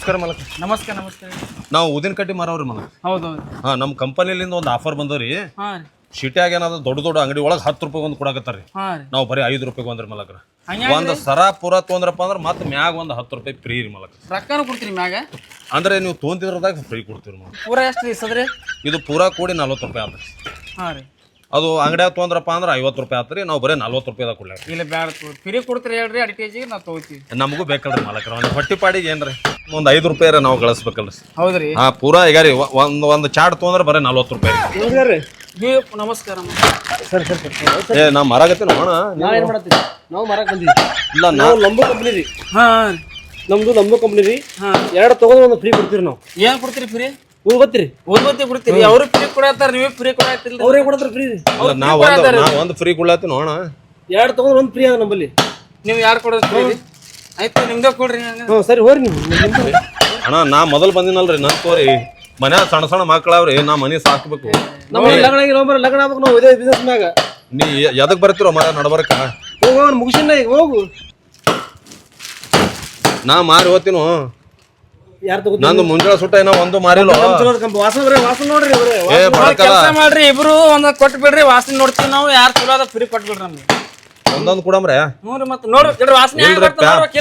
ನಮಸ್ಕಾರ ಮಲಕ. ನಮಸ್ಕಾರ ನಮಸ್ಕಾರ. ನಾವು ಉದಿನ ಕಟ್ಟಿ ಮಾರವ್ರಿ ಮಲಕ. ಹೌದೌದು. ಹಾ, ನಮ್ಮ ಕಂಪನಿಲಿಂದ ಒಂದು ಆಫರ್ ಬಂದವ್ರಿ. ಹಾಂ ರೀ. ಶಿಟ್ಯಾಗ ಏನಾದ್ರು ದೊಡ್ಡ ದೊಡ್ಡ ಅಂಗಡಿ ಒಳಗೆ 10 ರೂಪಾಯಿ ಒಂದು ಕೊಡಕತ್ತಾರ್ರಿ. ಹಾಂ ರೀ. ನಾವು ಬರೀ 5 ರೂಪಾಯಿಗೆ ಒಂದ್ರಿ ಮಲಕ್ರ. ಹಂಗೆ ಒಂದು ಸರ ಪೂರ ತೊಂದ್ರಪ್ಪ ಅಂದ್ರೆ ಮತ್ತೆ ಮ್ಯಾಗ ಒಂದು 10 ರೂಪಾಯಿ ಫ್ರೀ ರೀ ಮಲಕ. ರೊಕ್ಕನೂ ಕೊಡ್ತೀರಿ ಮ್ಯಾಗ? ಅಂದ್ರೆ ನೀವು ತೊಗೊಂತಿದ್ರದಾಗ ಫ್ರೀ ಕೊಡ್ತೀವಿ ನಾವು. ಪೂರ ಎಷ್ಟು ರೀ ಸದ್ರಿ? ಇದು ಪೂರಾ ಕೂಡಿ 40 ರೂಪಾಯಿ ಆತ್ರಿ. ಹಾಂ ರೀ. ಅದು ಅಂಗಡಿಯಾಗ ತೊಂದ್ರಪ್ಪ ಅಂದ್ರೆ 50 ರೂಪಾಯಿ ಆತ್ರಿ. ನಾವು ಬರೀ 40 ರೂಪಾಯಿದಾಗ ಕೊಡ್ಲಾಕ. ಇಲ್ಲ ಬ್ಯಾಡ ಫ್ರೀ ಕೊಡ್ತೀರಿ ಹೇಳ್ರಿ, ಅಡಿ ಕೆಜಿಗೆ ನಾವು ತೊಗೋತೀವಿ. ನಮಗೂ ಬೇಕಲ್ರಿ ಮಾಲಕ್ರ. ಒಂದು ಹೊಟ್ಟಿ ಪಾಡಿಗೆ ಏನ್ರಿ ಒಂದು 5 ರೂಪಾಯಿ ನಾವು ಗಳಿಸ್ಬೇಕಲ್ರಿ. ಹೌದ್ರಿ. ಹಾ, ಪೂರಾ ಈಗ ರೀ ಒಂದು ಚಾಟ್ ತೊಗೊಂಡ್ರೆ ಬರೀ 40 ರೂಪಾಯಿ. ನಮಸ್ಕಾರ. ಸರ್ ಸರ್ ಸರ್ ಏ, ನಾ ಮರಾಗತ್ತೆ ನೋಣ. ನಾವು ಏನು ಮಾಡತ್ತೀವಿ? ನಾವು ಮಾರಕ್ಕೆ ಬಂದೀವಿ. ಇಲ್ಲ, ನಾವು ಲಂಬು ಕಂಪ್ನಿ ರೀ. ಹಾಂ. ನಮ್ದು ಲಂಬು ಕಂಪ್ನಿ ರೀ. ಹಾಂ. 2 ತಗೊಂಡು ಒಂದು ಫ್ರೀ ಕೊಡ್ತೀವಿ ನಾವು. ಏನು ಕೊಡ್ತೀರಿ ಫ್ರೀ? ಗೊತ್ತೀರಿ? ಓದ್ಬತ್ತಿ ಕೊಡ್ತೀರಿ. ಅವರು ಫ್ರೀ ಕೊಡತ್ತಾರ, ನೀವೇ ಫ್ರೀ ಕೊಡತ್ತಿಲ್ಲ. ಅವ್ರೇ ಕೊಡ್ತಾರೆ ಫ್ರೀ ರೀ. ನಾವು ಒಂದು ಫ್ರೀ ಕೊಡ್ಲಾತಿ ನೋಣ. 2 ತಗೊಂಡು ಒಂದು ಫ್ರೀ ಅದ ನಮ್ಮಲ್ಲಿ. ನೀವು ಯಾರು ಕೊಡೋದು ಫ್ರೀ? ಆಯ್ತು, ನಿಮ್ದೇ ಕೊಡ್ರಿ. ಹ್ಞೂ ಸರಿ, ಹೋರಿ ನೀವು. ಅಣ್ಣ, ನಾ ಮೊದಲು ಬಂದಿನಲ್ರಿ. ನನ್ ತೋರಿ ಮನ್ಯಾಗ ಸಣ್ಣ ಸಣ್ಣ ಮಕ್ಕಳವ್ರಿ. ನಾ ಮನೆ ಸಾಕ್ಬೇಕು. ನಮ್ಮ ಲಗ್ನ ಲಗ್ನ ಆಗ್ಬೇಕು ನಾವು ಇದೇ ಬಿಸ್ನೆಸ್ ಮ್ಯಾಗ. ನೀ ಎದಕ್ ಬರ್ತಿರೋ ಮರ ನಡ್ಬರ್ಕ? ಹೋಗೋ ಮುಗಿಸಿನ ಈಗ ಹೋಗು. ನಾ ಮಾರಿ ಹೋಗ್ತೀನು. ಯಾರು ತಗೋತೀವಿ? ನಂದು ಮುಂಜಾನೆ ಸುಟ್ಟ ಏನೋ ಒಂದು ಮಾರಿಲ್ಲ. ವಾಸನ ನೋಡ್ರಿ ಅವ್ರೆ. ಏ, ಬಡಕಲ್ಲ. ಕೆಲಸ ಮಾಡ್ರಿ, ಇಬ್ರು ಒಂದ್ ಕೊಟ್ಟು ಬಿಡ್ರಿ. ವಾಸನೆ ನೋಡ್ತೀವಿ ನಾವು. ಯಾರು ಚಲೋ ಅದ ಫ್ರೀ ಕೊಟ್ಬಿಡ್ರಿ ನಮ್ಗೆ. ಒಂದೊಂದು ಕೊಡಮ್ರೆ. ನೋಡ್ರಿ ಮತ್ತೆ ನೋಡ್ರಿ ವಾಸನೆ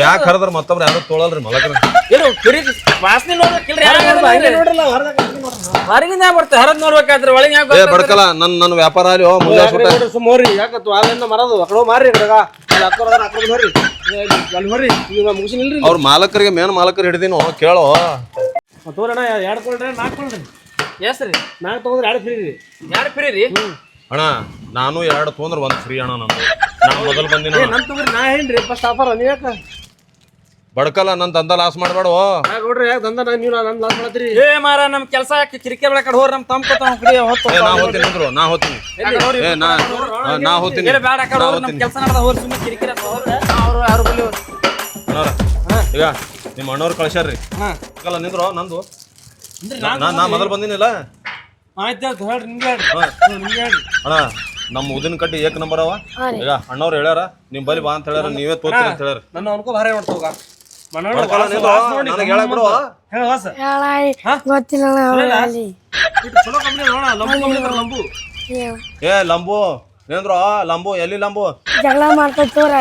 ಪ್ಯಾಕ್ ಹರಿದ್ರ ಮತ್ತೊಬ್ರು ಯಾರು ತೊಳಲ್ರಿ ಮಲಕ್ರ. ಫ್ರೀ ವಾಸನೆ ನೋಡ್ಬೇಕಿಲ್ರಿ. ನೋಡ್ರಲ್ಲ ಹೊರಗಿಂದ ಬರ್ತಾರೆ, ಹರದ್ ನೋಡ್ಬೇಕಾದ್ರೆ ಒಳಗೆ ಏ, ಬಡಕಲ್ಲ. ನನ್ನ ವ್ಯಾಪಾರ ಅಲ್ಲಿ ಮುಂಜಾನೆ ಸುಟ್ಟ ಸುಮ್ಮೋರಿ. ಯಾಕತ್ತು ಅಲ್ಲಿಂದ ಮರದು ಅಕಡೆ ಮಾರಿ ಅಕಡೆ ಅಕ್ಕಡ ನೋಡ್ರಿ ಅಲ್ಲಿ ನೋಡ್ರಿ. ಈಗ ಮುಗಿಸಿನಿಲ್ರಿ. ಅವ್ರ ಮಾಲಕರಿಗೆ ಮೇನ್ ಮಾಲಕರು ಹಿಡಿದೀನು ಕೇಳೋ. ತೋರಣ 2 ಕೊಡ್ರಿ 4 ಕೊಡ್ರಿ. ಎಸ್ ರೀ? 4 ತಗೊಂಡ್ರೆ 2 ಫ್ರೀ ರೀ. ಯಾರು ಫ್ರೀ ರೀ? ಅಣ್ಣ, ನಾನು 2 ತೊಗೊಂಡ್ರೆ 1 ಫ್ರೀ ಅಣ್ಣ. ನಾನು ಮೊದಲು ಬಂದಿನ. ನನ್ ತಗೋರಿ. ನಾ ಏನ್ರಿ ಫಸ್ಟ್ ಆಫರ್ ನೀವ್ ಯಾಕ ಬಡ್ಕಲ್ಲ. ನನ್ ದಂಧ ಲಾಸ್ ಮಾಡ್ಬೇಡ. ನೋಡ್ರಿ ಯಾಕೆ ದಂದ ನೀವು ನನ್ ಲಾಸ್ ಮಾಡತ್ತೀರಿ? ಏ ಮಾರ, ನಮ್ ಕೆಲಸ ಕಿರಿಕೆ ಬೆಳ ಕಡೆ ಹೋರ್ ನಮ್ ನಾ ಹೋಗ್ತೀನಿ ಅಂದ್ರು. ನಾ ಹೋಗ್ತೀನಿ. ಏ, ನಾ ಹೋಗ್ತೀನಿ. ಬೇಡ ಕಡೆ ಹೋರ್ ನಮ್ ಕೆಲಸ ನಡೆದ ಹೋರ್. ಸುಮ್ಮನೆ ಕಿರಿಕಿರಿ ಅವ್ರು ಯಾರು ಬಲ್ಲಿ ಅಣ್ಣವ್ರ, ಈಗ ನಿಮ್ಮ ಅಣ್ಣವ್ರು ಕಳ್ಸ್ಯಾರ್ರಿ. ಅಲ್ಲ ನಿಂದ್ರು ನಂದು. ನಾ ಮೊದಲು ಬಂದಿನಿಲ್ಲ. ಆಯ್ತು ಹೇಳ್ರಿ. ನಿಮ್ಗೆ ಅಣ್ಣ, ನಮ್ಮ ಉದಿನ ಕಟ್ಟಿ ಏಕ್ ನಂಬರ್ ಅವ. ಈಗ ಅಣ್ಣವ್ರು ಹೇಳ್ಯಾರ ನಿಮ್ ಬಲಿ ಬಾ ಅಂತ ಹೇಳ್ಯಾರ. ನೀವೇ ತೋರ್ತೀರಿ ಅಂತ ಹೇಳ್ಯಾರ. ನನ್ನ ಅನ್ಕೋ ಭಾರಿ ಮಾಡ್ತೋಗ ನನಗೆ ಹೇಳಕ್ ಬಿಡು. ಚಲೋ ಕಂಪ್ನಿ ನೋಡ. ಲಂಬು ಏ, ಲಂಬು ನಿಂದ್ರು. ಲಂಬು ಎಲ್ಲಿ ಲಂಬು? ಜಗಳ ಮಾಡ್ಕೊತವ್ರ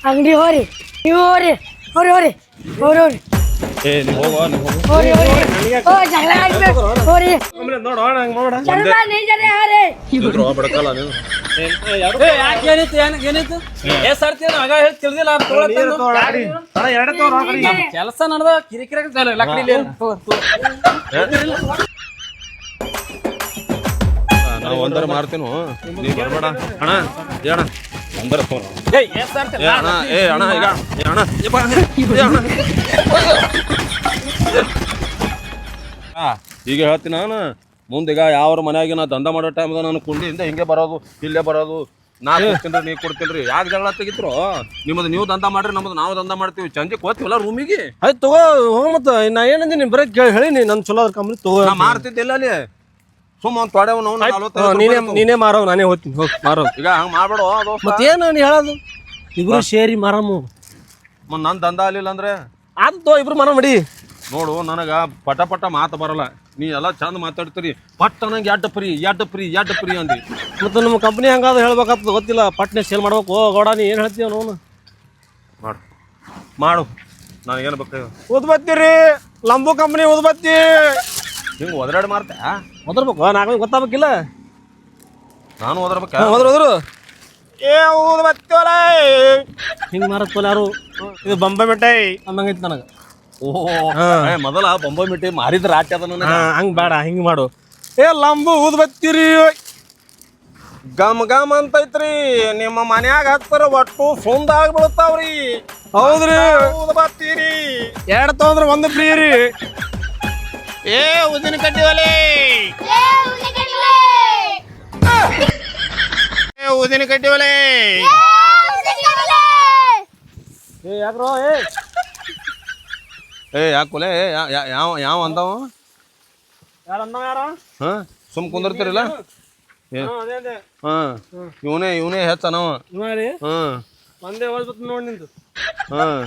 ಅಂಗಡಿ ಹೋರಿ. ನೀವು ಹೋರಿ ಹೋರಿ ಹೋರಿ ಹೋರಿ ಹೋರಿ ಏ, ನೀವು ಹೋಗೋ, ನೀವು ಹೋಗು. ಹೋರಿ ಹೋರಿ. ಓ, ಜಗಳ ಆಡ್ಬೇಕು ಹೋರಿ. ನೋಡ ಹಂಗ ನೋಡ. ಜಗಳ ನೀಜರೇ ಹಾರಿ. ನಿಂದ್ರು ಬಡಕಲ್ಲ ನೀವು. ಯಾಕೆ ಏನಿತ್ತು? ಏ ಸರ್ತಿ ಆಗ ಹೇಳಿ ತಿಳಿದಿಲ್ಲ. ಕೆಲಸ ನಡೆದ ಕಿರಿಕಿರಿ ಲಕ್ಕಡಿ. ನಾವು ಒಂದರ ಮಾಡ್ತೀನು. ನೀವು ಬರ್ಬೇಡ ಅಣ್ಣ. ಏ ಅಣ್ಣ, ಒಂದರ ತೋರ. ಏ ಅಣ್ಣ, ಏ ಅಣ್ಣ, ಈಗ ಏ ಅಣ್ಣ, ಈಗ ಹೇಳ್ತೀನಿ ನಾನು. ಮುಂದೀಗ ಯಾವ್ರ ಮನ್ಯಾಗ ನಾ ದಂಧ ಮಾಡೋ ಟೈಮ್ದಾಗ ನಾನು ಕುಂಡಿಯಿಂದ ಹಿಂಗೆ ಬರೋದು, ಇಲ್ಲೇ ಬರೋದು. ನಾ ಕೊಡ್ತೀನಿ, ನೀ ಕೊಡ್ತೀನಿ. ಯಾಕೆ ಜಗಳ ತೆಗಿತ್ರು? ನಿಮ್ಮದು ನೀವು ದಂಧ ಮಾಡ್ರಿ, ನಮ್ಮದು ನಾವು ದಂಧ ಮಾಡ್ತೀವಿ. ಸಂಜೆ ಹೋಗ್ತೀವಲ್ಲ ರೂಮಿಗೆ. ಆಯ್ತು ತಗೋ ಹೋಗ. ಮತ್ತೆ ನಾ ಏನಂದಿನಿ ಬರೀ ಹೇಳಿ ನನ್ ಚಲೋ ಕಂಪ್ನಿ ತಗೋ. ನಾ ಮಾರ್ತಿದ್ದಿಲ್ಲ ಅಲ್ಲಿ. ಸುಮ್ಮ ಒಂದು ತೊಡೆ ನೀನೇ ಮಾರವ್, ನಾನೇ ಹೋಗ್ತೀನಿ. ಹೋಗಿ ಮಾರವ್. ಈಗ ಹಂಗೆ ಮಾಡ್ಬೇಡು. ಮತ್ತೇನು ನೀ ಹೇಳೋದು? ಇಬ್ರು ಸೇರಿ ಮಾರಮ್ಮ. ನನ್ನ ದಂಧ ಅಲ್ಲಿಲ್ಲ ಅಂದ್ರೆ ಆಯ್ತು ಇಬ್ರು ಮಾರ ಮಾಡಿ ನೋಡು. ನನಗೆ ಪಟ ಪಟ ಮಾತು ಬರಲ್ಲ. ನೀ ಎಲ್ಲ ಚಂದ ಮಾತಾಡ್ತೀರಿ. ಪಟ್ಟ ನಂಗೆ ಎಡ್ಡ ಫ್ರೀ ಅಂದಿ. ಮತ್ತೆ ನಮ್ಮ ಕಂಪ್ನಿ ಹಂಗಾದ ಹೇಳ್ಬೇಕಾಗ್ತದೆ ಗೊತ್ತಿಲ್ಲ. ಪಟ್ನೆ ಸೇಲ್ ಮಾಡ್ಬೇಕು. ಗೌಡ ನೀ ಏನು ಹೇಳ್ತೀವ ನೋನು? ಮಾಡು. ನನಗೇನು ಬೇಕು? ಓದ್ಬತ್ತೀರಿ ಲಂಬು ಕಂಪ್ನಿ ಓದ್ಬತ್ತಿ. ಹಿಂಗೆ ಒದರಾಡಿ ಮಾರ್ತೆ ಓದಿರ್ಬೇಕು. ನಾಲ್ಕು ಗೊತ್ತಾಗಬೇಕಿಲ್ಲ. ನಾನು ಓದಿರ್ಬೇಕ? ಹೋದ್ರು ಏ ಓದ್ಬತ್ತಿವಲ್ಲ ಹಿಂಗೆ ಮಾರತ್ವಲ್ಲ ಯಾರು. ಇದು ಬೊಂಬೆ ಮಿಠಾಯಿ ಅನ್ನಂಗೈತಿ ನನಗೆ. ಮೊದಲ ಬೊಂಬೆ ಮಿಠಾಯಿ ಮಾರಿದ್ರ ರಾಟಿ ಅದ ನನಗೆ. ಹಂಗೆ ಬೇಡ, ಹಿಂಗೆ ಮಾಡು. ಏ ಲಂಬು ಊದ್ಬತ್ತಿರಿ ಗಮ್ ಗಮ್ ಅಂತೈತ್ರಿ. ನಿಮ್ಮ ಮನ್ಯಾಗ ಹತ್ತರ ಒಟ್ಟು ಸುಂದಾಗ ಬೀಳ್ತಾವ್ರಿ. ಹೌದ್ರಿ. ಊದ್ಬತ್ತೀರಿ 2 ತಗೊಂಡ್ರೆ 1 ಫ್ರೀ ರೀ. ಏ ಉದಿನ ಕಡ್ಡಿವಲೆ, ಉದಿನ ಕಡ್ಡಿವಲೆ. ಏ ಯಾಕ್ರೋ? ಏ ಯಾಕುಲೆ? ಯಾವ ಅಂದವ? ಯಾರು ಅಂದವ? ಯಾರ? ಹಾಂ, ಸುಮ್ ಕುಂದಿರ್ತೀರಲ್ಲ. ಹಾಂ, ಇವನೇ ಹೆಚ್ಚನವ. ಹಾಂ, ಒಂದೇ ಓದ್ಬತ್ತು ನೋಡಿ ನಿಂತು. ಹಾಂ.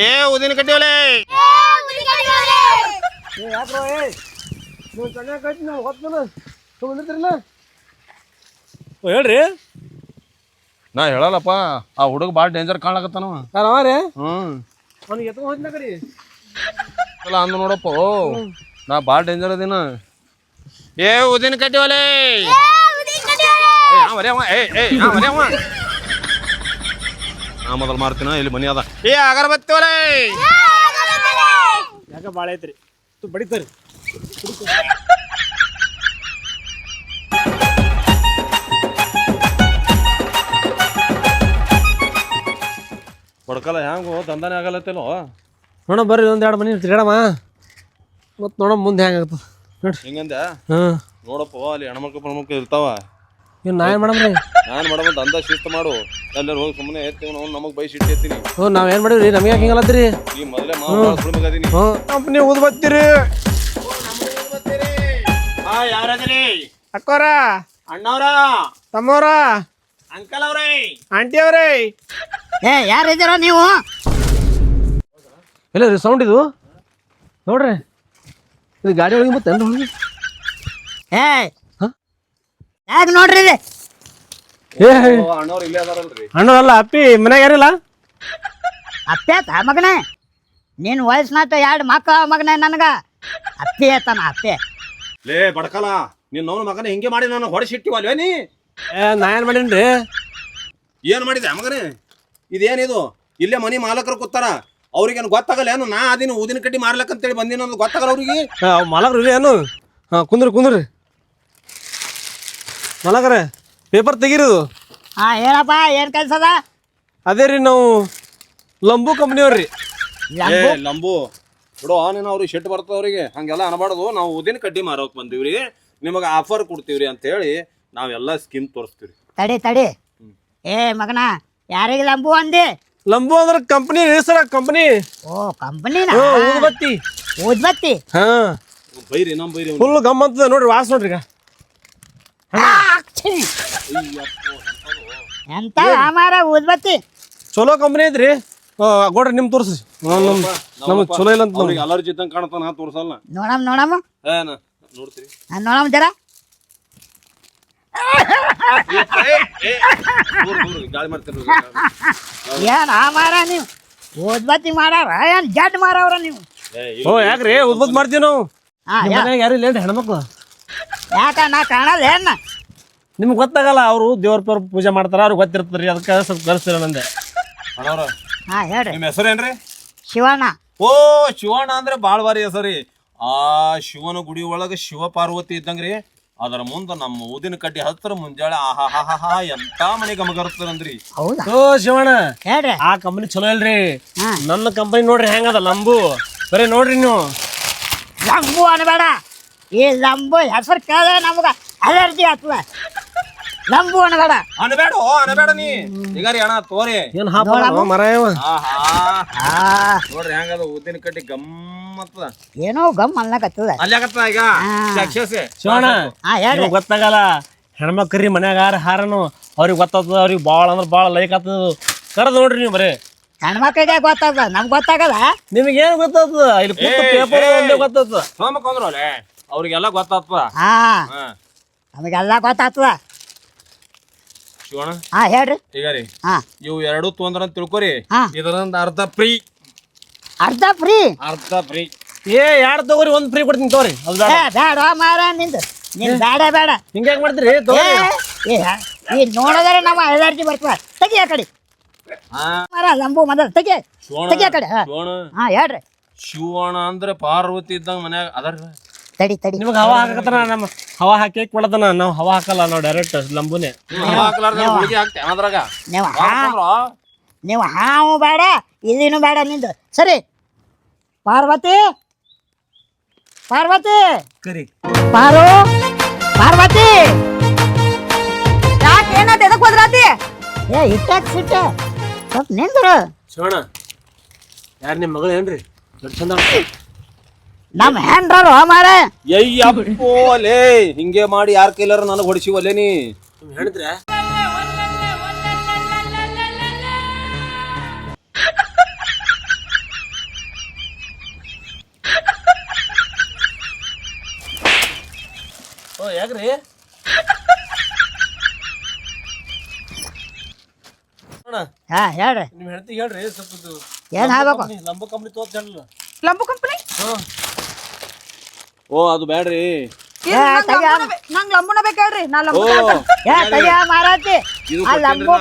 ಏ ಉದಿನ ಕಡ್ಡಿವಲೆ. ಯಾಕ್ರೋ ನೀವು ಚೆನ್ನಾಗಿ ಕಟ್ಟಿ ನಾವು ಹೊತ್ತನ ತೊಗೊಂಡಿರ್ತಿರಲ್ಲ ಹೇಳ್ರಿ. ನಾ ಹೇಳಲ್ಲಪ್ಪ, ಆ ಹುಡುಗ ಭಾಳ ಡೇಂಜರ್ ಕಾಣ್ಲಕತ್ತಾನವ. ಯಾರು ಅವ ರೀ? ಅವ್ನಿಗೆ ಎತ್ಕೊಂಡು ಹೋಗ್ತಿನ ಕಡೆ ಅಲ್ಲ ಅಂದ ನೋಡಪ್ಪ, ನಾ ಭಾಳ ಡೇಂಜರ್ ಅದಿನ. ಏ ಉದಿನ ಕಡ್ಡಿ ಒಲೆ ನಾ ಮೊದಲು ಮಾಡ್ತೀನ, ಇಲ್ಲಿ ಮನಿ ಅದ. ಏ ಅಗರಬತ್ತಿ ಒಲೆ ಯಾಕೆ ಭಾಳ ಐತ್ರಿ ಬಡಿತಾರಿ. ಬಡ್ಕಲ್ಲ ಹ್ಯಾಂಗು ದಂದಾನೆ ಆಗಲತ್ತೇನೋ. ನೋಡ ಬರ್ರಿ ಒಂದೆರಡು ಮನೆ ತಿರ್ಗಾಡಮ್ಮ ಮತ್ತು ನೋಡಮ್ಮ ಮುಂದೆ ಹೆಂಗಾಗ್ತದೆ ನೋಡ್ರಿ. ಹಿಂಗಂದೆ ಹಾಂ ನೋಡಪ್ಪ, ಅಲ್ಲಿ ಹೆಣ್ಮಕ್ಳು ಪಣ್ಮಕ್ಳು ಇರ್ತಾವ. ಇನ್ನು ನಾ ಏನು ಮಾಡಮ್ರಿ? ನಾನು ಮಾಡಮ್ಮ ದಂದ ಶಿಸ್ತು ಮಾಡು. ಎಲ್ಲರೂ ಹೋಗಿ ಸುಮ್ಮನೆ ಎತ್ತೀವಿ ನಾವು, ನಮಗೆ ಬೈಸಿ ಇಟ್ಟಿರ್ತೀನಿ. ಹ್ಞೂ ನಾವೇನು ಮಾಡಿವ್ರಿ? ನಮಗೆ ಯಾಕೆ ಹಿಂಗಲ್ಲತ್ರಿ? ಈ ಮೊದಲೇ ಮಾತಾಡ್ತೀನಿ. ಹ್ಞೂ ಕಂಪ್ನಿ ಊದ್ ಬತ್ತೀರಿ. ಯಾರದ್ರಿ? ಅಕ್ಕೋರ, ಅಣ್ಣವ್ರ, ತಮ್ಮವ್ರ, ಅಂಕಲ್ ಅವ್ರೇ, ಆಂಟಿ ಅವ್ರೇ. ಯಾರಿದ್ದೀರೋ ನೀವು? ಇಲ್ಲ ರೀ ಸೌಂಡ್ ಇದು ನೋಡ್ರಿ. ಇದು ಗಾಡಿ ಒಳಗೆ ಮತ್ತೆ ಒಳಗೆ ಯಾಕೆ ನೋಡ್ರಿ ಇದು? ಅಣ್ಣವ್ರು ಇಲ್ಲೇ ಅದಾರಲ್ರಿ. ಅಣ್ಣವಲ್ಲ ಅಪ್ಪಿ ಮನ್ಯಾಗ ಯಾರಿಲ್ಲ? ಅಪ್ಪೆ ಆತ ಮಗನೇ, ನೀನು ವಯಸ್ಸಿನಾತ 2 ಮಕ್ಕಳ ಮಗನೇ ನನಗ ಅಪ್ಪೆ ಆತಾನ ಅಪ್ಪೆ. ಲೇ ಬಡ್ಕಲ್ಲ, ನಿನ್ನ ಅವನ ಮಗನ ಹಿಂಗೆ ಮಾಡಿ ನಾನು ಹೊಡೆಸಿಟ್ಟಿವಲ್ವೇ ನೀ? ನಾ ಏನು ಮಾಡೀನಿ? ಏನು ಮಾಡಿದೆ ಮಗನೇ? ಇದೇನಿದು? ಇಲ್ಲೇ ಮನಿ ಮಾಲಕರು ಕೂತಾರ, ಅವ್ರಿಗೇನು ಗೊತ್ತಾಗಲ್ಲ ಏನು? ನಾ ಅದಿನ ಊದಿನ ಕಡ್ಡಿ ಮಾರ್ಲಕ್ಕಂತೇಳಿ ಬಂದಿನ ಅನ್ನೋದು ಗೊತ್ತಾಗಲ್ಲ ಅವ್ರಿಗೆ. ಮಲಗ್ರಿ ರೀ ಏನು? ಹಾಂ ಕುಂದ್ರಿ ಮಲಗ್ರೆ ಪೇಪರ್ ತೆಗೀರಿದು. ಹಾ ಹೇಳಪ್ಪ, ಏನು ಕೆಲಸ ಅದ? ಅದೇ ರೀ ನಾವು ಲಂಬು ಕಂಪ್ನಿಯವ್ರಿ. ಏ ಲಂಬು ಬಿಡು, ನೀನು ಅವ್ರಿಗೆ ಶೆಟ್ ಬರ್ತದ ಅವ್ರಿಗೆ, ಹಂಗೆಲ್ಲ ಅನ್ಬಾರ್ದು. ನಾವು ಊದಿನ ಕಡ್ಡಿ ಮಾರೋಕ್ ಬಂದಿವ್ರಿ, ನಿಮಗೆ ಆಫರ್ ಕೊಡ್ತೀವ್ರಿ ಅಂತೇಳಿ ನಾವೆಲ್ಲ ಸ್ಕೀಮ್ ತೋರಿಸ್ತೀವಿ. ತಡಿ ಏ ಮಗನ, ಯಾರಿಗೆ ಲಂಬು ಅಂದಿ? ಲಂಬು ಅಂದ್ರೆ ಕಂಪ್ನಿ ಸರ, ಕಂಪ್ನಿ. ಓ ಕಂಪನಿನ ಊದ್ಬತ್ತಿ. ಊದ್ಬತ್ತಿ? ಹಾ ಬೈರಿ ನಮ್ ಬೈರಿ ಫುಲ್ ಗಮ್ ಅಂತದ ನೋಡ್ರಿ, ವಾಸ ನೋಡ್ರಿ. ಈಗ ಎಂತ ಮಾರ ಊದ್ಬತ್ತಿ? ಚಲೋ ಕಂಪ್ನಿ ಐತ್ರಿ. ಗೋಡ್ರಿ ನಿಮ್ ತೋರಿಸ್ರಿ. ನಮಗ್ ಚಲೋ ಇಲ್ಲ ಅಂತ ಅವ್ರಿಗೆ ಅಲರ್ಜಿ ಇದ್ದಂಗೆ ಕಾಣ್ತಾನ, ತೋರ್ಸಲ್ಲ. ನೋಡಮ್ಮ ಏನ ನೋಡ್ತೀರಿ? ನೋಡಮ್ಮ ಜರ. ಗಾಳಿ ಮಾಡ್ತೀರಿ. ಏನ್ ಮಾರ ನೀವು ಊದ್ಬತ್ತಿ ಮಾರಾರ ಏನ್ ಜಡ್ ಮಾರವ್ರ ನೀವು? ಓ ಯಾಕ್ರಿ ಉದ್ಬತ್ ಮಾಡ್ತೀವಿ ನಾವು. ಯಾರು ಇಲ್ಲ ಹೆಣ್ಮಕ್ಳು? ಯಾಕ ನಾ ಕಾಣಲ್ಲ ಏನ? ನಿಮ್ಗೆ ಗೊತ್ತಾಗಲ್ಲ, ಅವರು ದೇವ್ರ ಪೂಜೆ ಮಾಡ್ತಾರ, ಅವ್ರಿಗೆ ಗೊತ್ತಿರ್ತದ್ರಿ, ಅದಕ್ಕೆ ಸ್ವಲ್ಪ ಕಳಿಸ್ತೀರ ನಂದೆ. ಹಾ ಹೇಳ್ರಿ. ನಿಮ್ಮ ಹೆಸರೇನ್ರಿ? ಶಿವಣ್ಣ. ಓ ಶಿವಣ್ಣ ಅಂದ್ರೆ ಬಾಳ್ ಬಾರಿ ಹೆಸರಿ. ಆ ಶಿವನ ಗುಡಿ ಒಳಗ ಶಿವ ಪಾರ್ವತಿ ಇದ್ದಂಗ್ರಿ. ಅದರ ಮುಂದ ನಮ್ಮ ಊದಿನ ಕಡ್ಡಿ ಹತ್ರ ಮುಂಜಾಳೆ ಆಹಾ ಎಂತ ಮನೆ ಗಮಗರ್ತದಂದ್ರಿ. ಹೌದಾ? ಓ ಶಿವಣ್ಣ ಹೇಳ್ರಿ. ಆ ಕಂಪನಿ ಚಲೋ ಇಲ್ರಿ. ನನ್ನ ಕಂಪನಿ ನೋಡ್ರಿ ಹೆಂಗದ ಲಂಬು. ಬರೀ ನೋಡ್ರಿ ನೀವು. ಲಂಬು ಅನ್ಬೇಡ, ಈ ಲಂಬು ಹೆಸರು ಕೇಳ ನಮಗ ಅಲರ್ಜಿ ಆಗ್ತದ. ಲಂಬು ಅನ್ಬೇಡ. ಅನಬೇಡ ನೀ ಈಗ ರೀ ಅಣ್ಣ ತೋರಿ. ಏನ್ ಮರ ನೋಡ್ರಿ ಹೆಂಗದ ಊದಿನ ಕಡ್ಡಿ ಗಮ್ಮತ್ತದ. ಏನೋ ಗಮ್ ಅನ್ಲಕತ್ತದ. ಅಲ್ಲಾಗತ್ತ ಈಗ ಶಿವಣ್ಣ. ಹೇಳ್ರಿ. ಗೊತ್ತಾಗಲ್ಲ, ಹೆಣ್ಮಕ್ರಿ ಮನ್ಯಾಗ ಹಾರನು ಅವ್ರಿಗೆ ಗೊತ್ತಾಗ್ತದ. ಅವ್ರಿಗೆ ಭಾಳ ಅಂದ್ರೆ ಭಾಳ ಲೈಕ್ ಆಗ್ತದ. ಕರೆದು ನೋಡ್ರಿ ನೀವು. ಬರೀ ಹೆಣ್ಮಕ್ಳಿಗೆ ಗೊತ್ತಾಗ್ತದ, ನಮ್ಗೆ ಗೊತ್ತಾಗಲ್ಲ. ನಿಮ್ಗೆ ಏನ್ ಗೊತ್ತಾಗ್ತದ? ಇಲ್ಲಿ ಪೇಪರ್ ಒಂದೇ ಗೊತ್ತಾಗ್ತದ. ಸೋಮಕೊಂಡ್ರಲೆ ಅವ್ರಿಗೆಲ್ಲ ಗೊತ್ತಾಗ್ತದ. ಹಾ ನಮಗೆಲ್ಲ ಗೊತ್ತಾಗ್ತದ. ಶಿವಣ್ಣ ಹೇಳ್ರಿ. ಈಗ ರೀ ಹಾ ಇವು 2 ತೊಂದ್ರ ಅಂತ ತಿಳ್ಕೊರಿ. ಹಾ. ಇದರಿಂದ ಅರ್ಧ ಫ್ರೀ. ಅರ್ಧ ಫ್ರೀ? ಅರ್ಧ ಫ್ರೀ. ಎರಡು ತಗೋರಿ, 1 ಫ್ರೀ ಕೊಡ್ತೀನಿ ತಗೋರಿ. ಬೇಡ ಮಾರ ನಿಂದು. ನೀನ್ ಬೇಡ. ಹಿಂಗ್ಯಾಕ್ ಮಾಡ್ತೀರಿ? ಈ ನೋಡಿದ್ರೆ ನಮ್ಮ ಅಲರ್ಜಿ ಬರ್ತದ. ತೆಗಿ ಆ ಕಡೆ ಮಾರ, ಲಂಬು ಮೊದಲು ತೆಗಿ ಆ ಕಡೆ. ಹೇಳ್ರಿ. ಶಿವಣ್ಣ ಅಂದ್ರೆ ಪಾರ್ವತಿ ಇದ್ದಂಗ ಮನ್ಯಾಗ ಅದರ. ತಡಿ ನಿಮ್ಗೆ ಹವಾ ಹಾಕತ್ತಾನ, ನಮ್ಮ ಹವಾ ಹಾಕಿ ಕೊಡತನ. ನಾವು ಹವಾ ಹಾಕಲ್ಲ, ನಾವು ಡೈರೆಕ್ಟ್ ಲಂಬುನೇ. ನೀವು ಹಾವು ಬೇಡ, ಇಲ್ಲಿನೂ ಬೇಡ ನಿಂದು. ಸರಿ ಪಾರ್ವತಿ ಕರಿ ಪಾರ್ವತಿ ಯಾಕೆ ಏನಾದ ಎದಕ್ ಹೋದ್ರಾತಿ? ಇಟ್ಟಾಕ್ ಸಿಟ್ಟ ಸ್ವಲ್ಪ ನಿಂದ್ರು. ಶಿವಣ್ಣ ಯಾರು ನಿಮ್ಮ ಮಗಳು ಏನ್ರಿ? ಚಂದ ನಮ್ಮ ಹ್ಯಾಂಡ್ರರು ಮಾರ. ಅಯ್ಯಪ್ಪೋಲೇ ಹಿಂಗೆ ಮಾಡಿ ಯಾರ ಕೈಲಾರ ನನಗೆ ಹೊಡಿಸಿವಲ್ಲೇ ನೀ ಹೇಳಿದ್ರೆ. ಯಾಕ್ರಿ ಹಾ ಹೇಳ್ರಿ ನಿಮ್ ಹೆಂಡತಿ ಹೇಳ್ರಿ ಸ್ವಲ್ಪ ಇದು ಏನ್ ಆಗ್ಬೇಕು ಲಂಬು ಕಂಪ್ನಿ ತೋರ್ಸಲ್ಲ ಲಂಬು ಕಂಪನಿ ಓ ಅದು ಬ್ಯಾಡ್ರಿ ನಂಗ್ ಲಂಬುನ ಬೇಕು ಹೇಳ್ರಿ ನಾ ಲಂಬು ಏ ತಗಿಯ ಮಾರಾತಿ ಇದು ಆ ಲಂಬು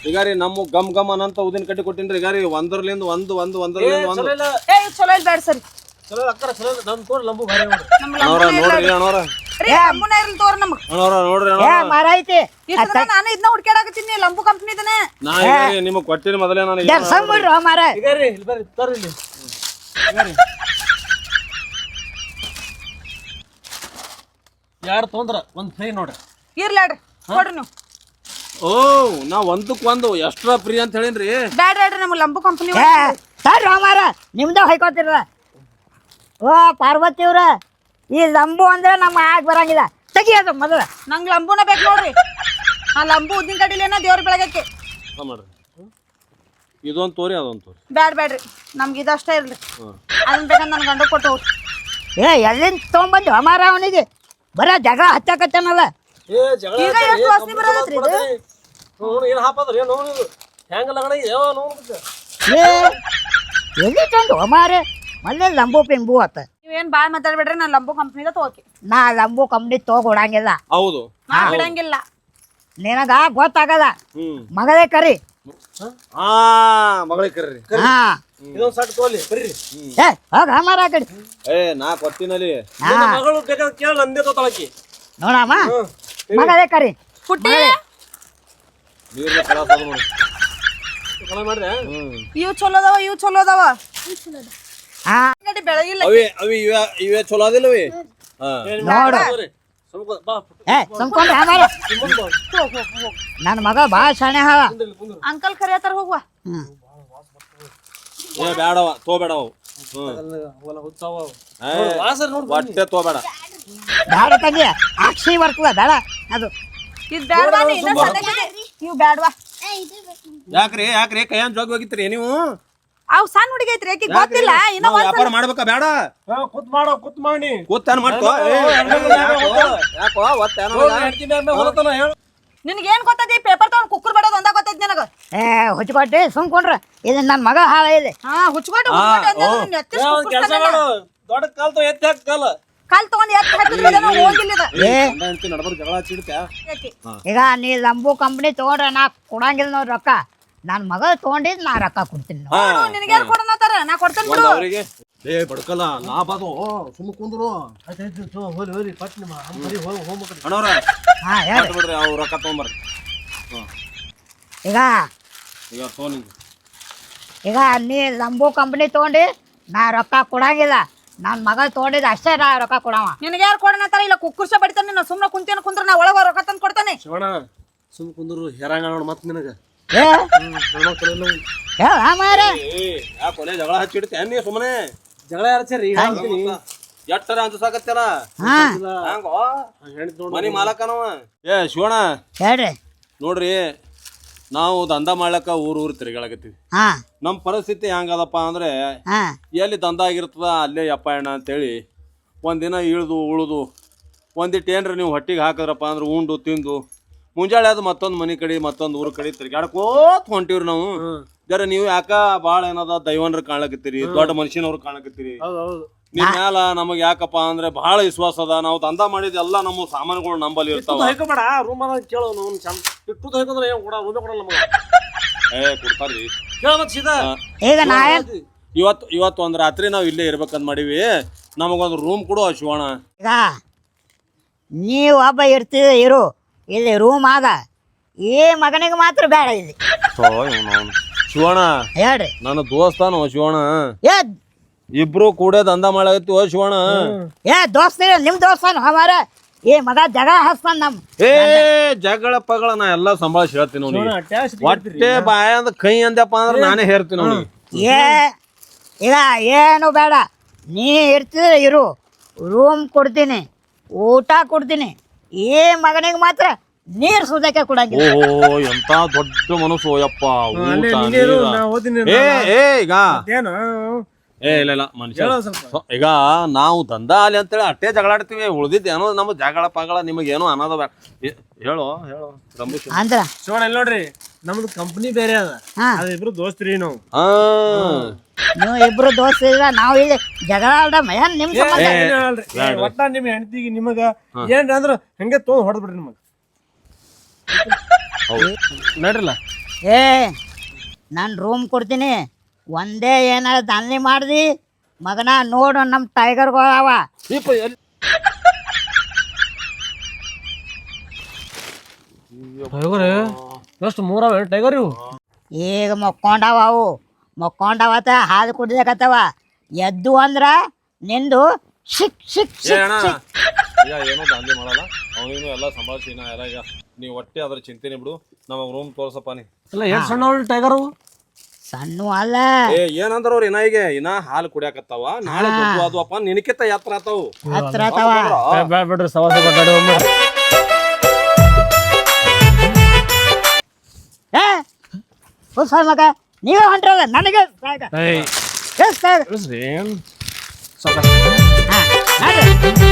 ಈಗ ರೀ ನಮ್ಮ ಗಮ್ ಗಮ್ ಅನ್ನಂತ ಉದಿನ ಕಟ್ಟಿ ಕೊಟ್ಟಿನ್ರಿ ಈಗ ರೀ ಒಂದರ್ಲಿಂದ ಒಂದರ್ಲಿಂದ ಒಂದು ಏ ಇದು ಚಲೋ ಇಲ್ಲ ಬ್ಯಾಡ ಸರಿ ಚಲೋ ಅಕ್ಕರ ಚಲೋ ನಮ್ ತೋರ್ ಲಂಬು ಭಾರಿ ನೋಡಿ ನಮ್ ಅಣ್ಣವ್ರ ನೋಡ್ರಿ ಅಣ್ಣವ್ರ ರೀ ಲಂಬುನ ಇರ್ಲಿ ತೋರ್ ನಮಗ್ ಅಣ್ಣವ್ರ ನೋಡ್ರಿ ಏ ಅಣ್ಣವ್ರ ಮಾರಾಯ್ತಿ ನಾನು ಇದನ್ನ ಹುಡ್ಕ್ಯಾಡಕತ್ತೀನಿ ಲಂಬು ಕಂಪನಿ ಇದನ್ನ ನಾ ಈಗ ರೀ ನಿಮಗ್ ಕೊಟ್ಟಿನಿ ಮೊದಲೇ ನಾನು ದರ್ಶನ್ ಬಿಡ್ರಿ ಮಾರ ಈಗ ರೀ ಇಲ್ಲಿ ಬರ್ರಿ ತೋರಿ ಇಲ್ಲಿ ಯಾರು ತೊಂದ್ರ ಒಂದ್ ಫ್ರೀ ನೋಡ್ರಿ ಇರ್ಲಾಡ್ರಿ ಕೊಡ್ರಿ ನೀವು ಓ ನಾ ಒಂದಕ್ಕೊಂದು ಎಕ್ಸ್ಟ್ರಾ ಫ್ರೀ ಅಂತ ಹೇಳಿನ್ರಿ ಬ್ಯಾಡ ಹೇಳ್ರಿ ನಮ್ಗೆ ಲಂಬು ಕಂಪನಿ ಏ ಸರಿ ಮಾರ ನಿಮ್ದ ಹೊಯ್ಕೋತಿರ ಓ ಪಾರ್ವತಿ ಅವ್ರ ಈ ಲಂಬು ಅಂದ್ರೆ ನಮ್ಮ ಆಗ್ ಬರಂಗಿಲ್ಲ ತೆಗಿಯೋದು ಮೊದಲ ನಂಗ್ ಲಂಬುನ ಬೇಕು ನೋಡ್ರಿ ಆ ಲಂಬು ಉದ್ದಿನ ಕಡಿಲೇನ ದೇವ್ರ ಬೆಳಗಕ್ಕೆ ಮಾಡ್ರಿ ಇದೊಂದು ತೋರಿ ಅದೊಂದು ತೋರಿ ಬ್ಯಾಡ್ರಿ ನಮ್ಗೆ ಇದಷ್ಟೇ ಇರ್ಲಿ ಅದನ್ನ ಬೇಕಂದ್ರೆ ನನ್ ಗಂಡ ಕೊಟ್ಟು ಹೋಗ್ರಿ ಏ ಎಲ್ಲಿಂದ ತೊಗೊಂಬಂದು ಅಮಾರ ಅವನಿಗೆ ಬರ ಜಗ ಹಚ್ಚಕತ್ತನಲ್ಲ ಏ ಜಗಳ ಈಗ ಎಷ್ಟು ವಾಸನೆ ಬರತ್ರಿ ಇದು ಏನ್ ಹಾಪದ್ರಿ ಏನ್ ನೋವು ಹೆಂಗ ಲಗಣ ಯಾವ ನೋವು ಏ ಎಲ್ಲಿ ತಂದು ಅಮಾರ ಮಲ್ಲೆ ಲಂಬು ಪಿಂಬು ಆತ ನೀವೇನ್ ಬಾಳ್ ಮಾತಾಡ್ಬೇಡ್ರಿ ನಾನು ಲಂಬು ಕಂಪ್ನಿದ ತಗೋಕಿ ನಾ ಲಂಬು ಕಂಪ್ನಿ ತೊಗೊಡಂಗಿಲ್ಲ ಹೌದು ನಾ ಬಿಡಂಗಿಲ್ಲ ನಿನಗ ಗೊತ್ತಾಗಲ್ಲ ಹ್ಮ್ ಮಗಳೇ ಕರಿ ಆ ಮಗಳಿಗೆ ಕರ್ರಿ ಹಾ ಇದೊಂದ್ ಸಟ್ ತೋಲಿ ಬರ್ರಿ ಏ ಹೋಗ ಅಮಾರ ಕಡೆ ಏ ನಾ ಕೊತ್ತಿನಲ್ಲಿ ಹಾ ಮಗಳು ಬೇಕಾದ್ರೆ ಕೇಳ ನಂದೇ ತೋತಾಳಕಿ ನೋಡಮ್ಮ ಮಗಳೇ ಕರಿ ಪುಟ್ಟಿ ನೀರ್ನ ಕಲಾಸ ನೋಡಿ ಕಲ ಮಾಡ್ದೆ ಇವ್ ಚಲೋ ಅದಾವ ಹಾ ಗಡಿ ಬೆಳಗಿಲ್ಲ ಅವಿ ಅವಿ ಇವೇ ಚಲೋ ಅದಿಲ್ಲವಿ ಹಾ ನೋಡು ಬಾ ಏ ಸುಮ್ಕೊಂಡ್ರೆ ಅಮಾರ ನನ್ನ ಮಗ ಭಾಳ ಶಾಣೆ ಹಾವ ಅಂಕಲ್ ಕರಿಯತ್ತಾರ ಹೋಗುವ ಹ್ಮ್ ಏ ಬೇಡವ ತೋಬೇಡವ ಹೊಲ ಹುಚ್ಚಾವ ಏ ವಾಸರ್ ನೋಡ್ ಒಟ್ಟೆ ತೋಬೇಡ ಬೇಡ ತಂಗಿ ಅಕ್ಷಿ ಬರ್ತದ ಬೇಡ ಅದು ಇದ್ ಬ್ಯಾಡ್ವಾ ನೀ ಇನ್ನ ಸಣ್ಣಗಿದೆ ಇವ್ ಬ್ಯಾಡ್ವಾ ಯಾಕ್ರಿ ಕೈಯನ್ ಜೋಗಿ ಹೋಗಿತ್ರಿ ನೀವು ಅವ್ ಸಣ್ಣ ಹುಡುಗಿ ಐತ್ರಿ ಆಕಿ ಗೊತ್ತಿಲ್ಲ ಇನ್ನ ನಾವ್ ವ್ಯಾಪಾರ ಮಾಡ್ಬೇಕಾ ಬೇಡ ಕುತ್ ಮಾಡಿ ಕೂತಾನ ಮಾಡ್ಕೋ ಯಾಕೋ ಒತ್ತೇನೋ ಹೇಳು ನಿನಗೇನ್ ಗೊತ್ತೈತಿ ಪೇಪರ್ ತಗೊಂಡ್ ಕುಕ್ಕರ್ ಬಡೋದು ಒಂದ ಗೊತ್ತೈತಿ ನನಗ ಏ ಹುಚ್ಕೊಟ್ಟಿ ಸುಮ್ಕೊಂಡ್ರ ಇದು ನನ್ನ ಮಗ ಹಾವ ಇದೆ ಹಾ ಹುಚ್ಕೊಂಡು ಕೆಲಸ ಮಾಡು ದೊಡ್ಡ ಕಾಲ್ ತೋ ಎತ್ತಿ ಹಾಕ್ ಕಾಲ ಕಾಲ್ ತಗೊಂಡ್ ಎತ್ತ ಹಾಕಿದ್ರೆ ಹೋಗಿಲ್ಲ ಇದು. ಏ ನಡಬರ್ ಜಗಳ ಹಚ್ಚಿಡ್ತ ಆಕಿ. ಈಗ ನೀ ಲಂಬು ಕಂಪ್ನಿ ತಗೊಂಡ್ರೆ ನಾ ಕೊಡಂಗಿಲ್ಲ ನೋಡ್ ರೊಕ್ಕ ನನ್ನ ಮಗ ತಗೊಂಡಿದ್ ನಾ ರೊಕ್ಕ ಕೊಡ್ತೀನಿ ನೋಡ್. ನೋಡು, ನಿನಗೇನ್ ಕೊಡನತ್ತಾರ ನಾ ಕೊಡ್ತೇನೆ ಬಿಡು ಅವರಿಗೆ ಏ ಬಡ್ಕಲ್ಲ ನಾ ಬಾದು ಸುಮ್ಮ ಕುಂದ್ರು ಹೋಲಿ ಹೋಲಿ ಪಟ್ನಿ ಹೋಗ್ಬೇಕು ಅಣ್ಣವ್ರ ಹಾ ಹೇಳಿ ಬಿಡ್ರಿ ಅವ್ರು ರೊಕ್ಕ ತಗೊಂಬರ್ರಿ ಈಗ ಈಗ ಫೋನ್ ಈಗ ನೀ ಲಂಬು ಕಂಪ್ನಿ ತಗೊಂಡಿ ನಾ ರೊಕ್ಕ ಕೊಡಂಗಿಲ್ಲ ನನ್ನ ಮಗ ತಗೊಂಡಿದ್ ಅಷ್ಟೇ ನಾ ರೊಕ್ಕ ಕೊಡವ ನಿನಗೆ ಯಾರು ಕೊಡನತ್ತಾರ ಇಲ್ಲ ಕುಕ್ಕುರ್ಸ ಬಡಿತಾನೆ ನಾ ಸುಮ್ಮನೆ ಕುಂತೇನ ಕುಂತ್ರ ನಾ ಒಳಗ ರೊಕ್ಕ ತಂದು ಕೊಡ್ತಾನೆ ಶಿವಣ್ಣ ಸುಮ್ ಕುಂದ್ರು ಹೆರಂಗ ನೋಡ್ ಮತ್ ನಿನಗ ಏ ಹೇಳ ಮಾರ ಯಾ ಕೊಲೆ ಜಗಳ ಹಚ್ಚಿಡ್ತೆ ನೀ ಸುಮ್ಮನೆ ಜಗಳ ಯಾರ್ಚಾರಿ ಎಟ್ಟರ ಅಂತ ಸಾಕತ್ತಲ್ಲ ಹಾ ಹಂಗೋ ಮನಿ ಮಾಲಕನವ ಏ ಶಿವಣ್ಣ ಹೇಳ್ರಿ ನೋಡ್ರಿ ನಾವು ದಂಧ ಮಾಡ್ಲಕ್ಕ ಊರು ತಿರುಗಾಳಕತ್ತೀವಿ ಹಾ ನಮ್ಮ ಪರಿಸ್ಥಿತಿ ಹೆಂಗದಪ್ಪ ಅಂದ್ರೆ ಹಾ ಎಲ್ಲಿ ದಂಧ ಆಗಿರ್ತದ ಅಲ್ಲೇ ಯಪ್ಪ ಅಣ್ಣ ಅಂತೇಳಿ ಒಂದಿನ ಇಳ್ದು ಉಳ್ದು ಒಂದಿಟ್ಟು ಏನ್ರಿ ನೀವು ಹೊಟ್ಟಿಗೆ ಹಾಕಿದ್ರಪ್ಪ ಅಂದ್ರೆ ಉಂಡು ತಿಂದು ಮುಂಜಾಳೆ ಅದು ಮತ್ತೊಂದು ಮನೆ ಕಡೆ ಮತ್ತೊಂದು ಊರ ಕಡೆ ತಿರ್ಗಾಡ್ಕೋತ ಹೊಂಟಿವ್ರಿ ನಾವು ಜರ ನೀವು ಯಾಕ ಭಾಳ ಏನದ ದೈವನ್ರು ಕಾಣ್ಲಕತ್ತೀರಿ ದೊಡ್ಡ ಮನುಷ್ಯನವ್ರು ಕಾಣ್ಲಕತ್ತೀರಿ ನಿಮ್ ಮ್ಯಾಲ ನಮಗ್ ಯಾಕಪ್ಪ ಅಂದ್ರೆ ಬಹಳ ವಿಶ್ವಾಸ ಅದ ನಾವು ದಂಧ ಮಾಡಿದ ಎಲ್ಲ ನಮ್ಮ ಸಾಮಾನುಗಳು ನಂಬಲ್ಲಿ ಇರ್ತಾವ ಹೈಕಬೇಡ ರೂಮ್ ಅದ ಕೇಳು ನಾವು ಚಂದ ಇಟ್ಟು ಹೈಕಂದ್ರೆ ಏನ್ ಕೂಡ ರೂಮೇ ಕೊಡಲ್ಲ ನಮಗ ಏ ಕೊಡ್ತಾರ್ರಿ ಕೇಳ ಮತ್ ಸೀದಾ ಈಗ ನಾ ಏನ್ ಇವತ್ತು ಒಂದ್ ರಾತ್ರಿ ನಾವು ಇಲ್ಲೇ ಇರ್ಬೇಕಂತ ಮಾಡೀವಿ ನಮಗೊಂದು ರೂಮ್ ಕೊಡು ಶಿವಣ್ಣ ಈಗ ನೀವು ಒಬ್ಬ ಇರ್ತೀವಿ ಇರು ಇಲ್ಲಿ ರೂಮ್ ಆದ ಈ ಮಗನಿಗೆ ಮಾತ್ರ ಬೇಡ ಇಲ್ಲಿ ಶಿವಣ್ಣ ಹೇಳ್ರಿ ನನ್ನ ದೋಸ್ತಾನು ಶಿವಣ್ಣ ಏ ಇಬ್ರು ಕೂಡ ದಂಧ ಮಾಡಾಕತ್ತಿ ಓ ಶಿವಣ್ಣ ಏ ದೋಸ್ತ ನಿಮ್ ದೋಸ್ತಾನ ಹಮಾರ ಏ ಮಗ ಜಗ ಹಸ್ತಾನ ನಮ್ ಏ ಜಗಳ ಪಗಳ ನಾ ಎಲ್ಲಾ ಸಂಭಾಳಿಸಿ ಹೇಳ್ತೀನಿ ಅವ್ನಿಗೆ ಹೊಟ್ಟೆ ಬಾಯ ಅಂದ ಕೈ ಅಂದಪ್ಪ ಅಂದ್ರೆ ನಾನೇ ಹೇಳ್ತೀನಿ ಅವ್ನಿಗೆ ಏ ಈಗ ಏನು ಬೇಡ ನೀ ಇರ್ತಿದ್ರೆ ಇರು ರೂಮ್ ಕೊಡ್ತೀನಿ ಊಟ ಕೊಡ್ತೀನಿ ಈ ಮಗನಿಗೆ ಮಾತ್ರ ನೀರ್ ಸುದಕ್ಕೆ ಕೊಡಂಗಿಲ್ಲ ಓಹೋ ಎಂತ ದೊಡ್ಡ ಮನಸ್ಸು ಯಪ್ಪ ಊಟ, ನೀರ. ಏ ಈಗ ಏನು ಇಲ್ಲ ಮನುಷ್ಯ ಈಗ ನಾವು ದಂಧ ಅಲ್ಲಿ ಅಂತೇಳಿ ಅಟ್ಟೆ ಜಗಳಾಡ್ತೀವಿ ಉಳ್ದಿದ್ದು ಏನೋ ನಮ್ಮ ಜಗಳ ಪಗಳ ನಿಮಗೇನೋ ಅನ್ನೋದು ಹೇಳು ರಮೇಶ್ ಅಂದ್ರ ಶಿವಣ್ಣ ಇಲ್ಲಿ ನೋಡ್ರಿ ನಮ್ದು ಕಂಪ್ನಿ ಬೇರೆ ಅದ ಹಾ. ಅದಿಬ್ರು ದೋಸ್ತ್ರಿ ನಾವು. ನೀವು ಇಬ್ರು ದೋಸ್ತ ಇದ್ರ ನಾವು ಇಲ್ಲಿ ಜಗಳ ಆಡಮ್ಮ ಏನ್ ನಿಮ್ ಸಂಬಂಧ ಏನ್ ಹೇಳಲ್ರಿ. ಒಟ್ಟ ನಿಮ್ ಹೆಂಡತಿಗೆ ನಿಮಗ ಏನ್ರಿ ಅಂದ್ರ ಹಂಗೆ ತೊಗೊಂಡ್ ಹೊಡೆದ್ ಬಿಡ್ರಿ ನಿಮಗ ನಡ್ರಲ್ಲ. ಏ ನಾನು ರೂಮ್ ಕೊಡ್ತೀನಿ ಒಂದೇ ಏನಾರ ದಂಧೆ ಮಾಡ್ದಿ ಮಗನ ನೋಡು ನಮ್ಮ ಟೈಗರ್ಗಳವ ಎಷ್ಟು 3 ಟೈಗರ್ ಇವು ಈಗ ಮಕ್ಕೊಂಡವ ಅವು ಮಕ್ಕೊಂಡವತ್ತ ಹಾಲು ಕುಡಿದಕತ್ತವ ಎದ್ದು ಅಂದ್ರ ನಿಂದು ಶಿಕ್ ಶಿಕ್ ಶಿಕ್ ಶಿಕ್ ಈಗ ಏನೋ ದಾಂಧೆ ಮಾಡಲ್ಲ ಅವನಿಗೂ ಎಲ್ಲ ಸಂಭಾಳಿಸಿನ ಎಲ್ಲ ಈಗ ನೀವು ಒಟ್ಟೆ ಅದ್ರ ಚಿಂತೆನೆ ಬಿಡು ನಮಗ್ ರೂಮ್ ತೋರ್ಸಪ್ಪ ನೀ ಅಲ್ಲ ಏನ್ ಸಣ್ಣ ಟೈಗರ್ ಅವು ಸಣ್ಣ ಅಲ್ಲ ಏನಂದ್ರ ಅವ್ರ ಇನ್ನ ಹಾಲು ಕುಡಿಯಾಕತ್ತಾವ ನಾಳೆ ದೊಡ್ಡ ಆದ್ವಪ್ಪ ನಿನಕಿತ್ತ ಯಾತ್ರ ಆತಾವು ಹತ್ರ ಆತವ ಬಿಡ್ರಿ ಸವಾಸ ಬಡ್ಡಾಡಿ ಒಮ್ಮೆ ಏ ಹುಸ ಮಗ ನೀವೇ ಹೊಂಟ್ರಲ್ಲ ನನಗೆ ಸಾಕ. ಎಷ್ಟ್ ಸಾಕ? ಏನ್ ಹಾ, ನಡ್ರಿ.